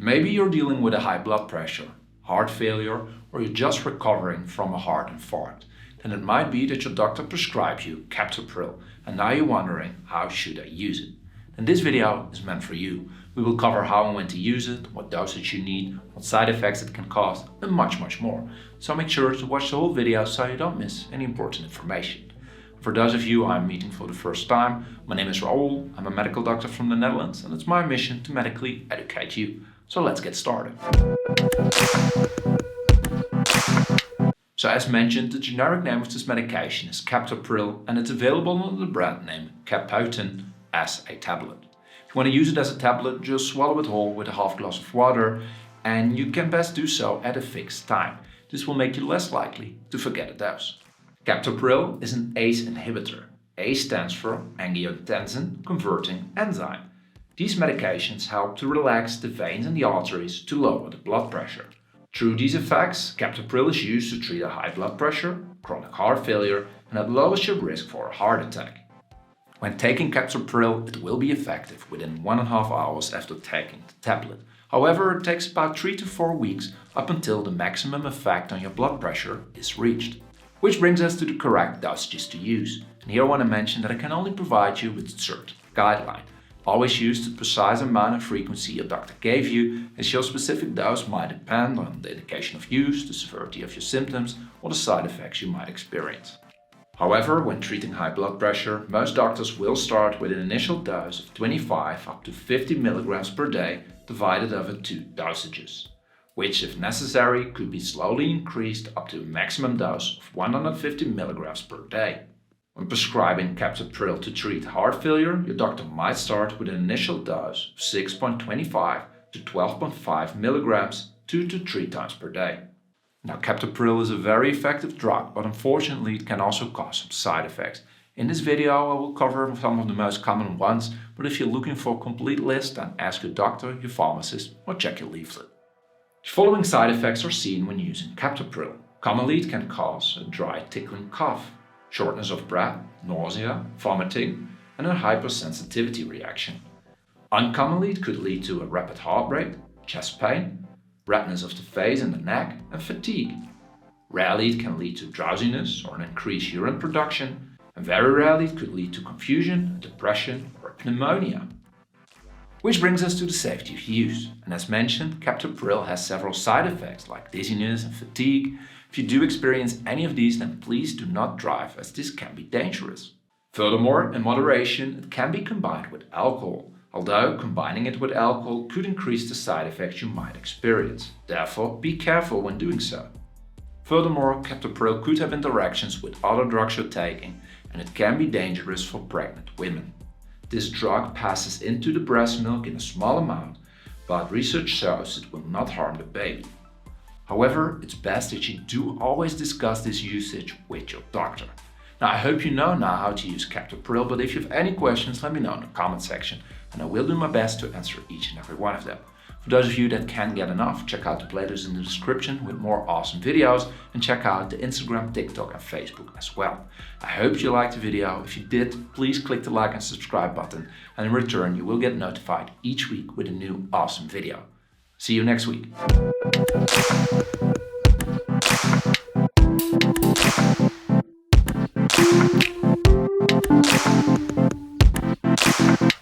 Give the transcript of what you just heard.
Maybe you're dealing with a high blood pressure, heart failure, or you're just recovering from a heart infarct. Then it might be that your doctor prescribes you Captopril, and now you're wondering, how should I use it? And this video is meant for you. We will cover how and when to use it, what dosage you need, what side effects it can cause, and much more. So make sure to watch the whole video so you don't miss any important information. For those of you I'm meeting for the first time, my name is Raoul, I'm a medical doctor from the Netherlands, and it's my mission to medically educate you. So let's get started. So as mentioned, the generic name of this medication is Captopril, and it's available under the brand name Capoten as a tablet. If you want to use it as a tablet, just swallow it whole with a half glass of water, and you can best do so at a fixed time. This will make you less likely to forget a dose. Captopril is an ACE inhibitor. ACE stands for angiotensin converting enzyme. These medications help to relax the veins and the arteries to lower the blood pressure. Through these effects, Captopril is used to treat a high blood pressure, chronic heart failure, and it lowers your risk for a heart attack. When taking Captopril, it will be effective within 1.5 hours after taking the tablet. However, it takes about 3 to 4 weeks up until the maximum effect on your blood pressure is reached. Which brings us to the correct dosages to use. And here I want to mention that I can only provide you with a certain guideline. Always use the precise amount and frequency your doctor gave you, as your specific dose might depend on the indication of use, the severity of your symptoms, or the side effects you might experience. However, when treating high blood pressure, most doctors will start with an initial dose of 25 up to 50 milligrams per day divided over 2 dosages, which if necessary could be slowly increased up to a maximum dose of 150 milligrams per day. When prescribing Captopril to treat heart failure, your doctor might start with an initial dose of 6.25 to 12.5 milligrams 2 to 3 times per day. Now, Captopril is a very effective drug, but unfortunately it can also cause some side effects. In this video I will cover some of the most common ones, but if you're looking for a complete list, then ask your doctor, your pharmacist, or check your leaflet. The following side effects are seen when using Captopril. Commonly it can cause a dry tickling cough, shortness of breath, nausea, vomiting, and a hypersensitivity reaction. Uncommonly it could lead to a rapid heart rate, chest pain, redness of the face and the neck, and fatigue. Rarely it can lead to drowsiness or an increased urine production, and very rarely it could lead to confusion, depression, or pneumonia. Which brings us to the safety of use. And as mentioned, Captopril has several side effects like dizziness and fatigue. If you do experience any of these, then please do not drive, as this can be dangerous. Furthermore, in moderation, it can be combined with alcohol, although combining it with alcohol could increase the side effects you might experience. Therefore, be careful when doing so. Furthermore, Captopril could have interactions with other drugs you're taking, and it can be dangerous for pregnant women. This drug passes into the breast milk in a small amount, but research shows it will not harm the baby. However, it's best that you do always discuss this usage with your doctor. Now, I hope you know now how to use Captopril, but if you have any questions, let me know in the comment section, and I will do my best to answer each and every one of them. For those of you that can't get enough, check out the playlist in the description with more awesome videos, and check out the Instagram, TikTok, and Facebook as well. I hope you liked the video. If you did, please click the like and subscribe button, and in return you will get notified each week with a new awesome video. See you next week.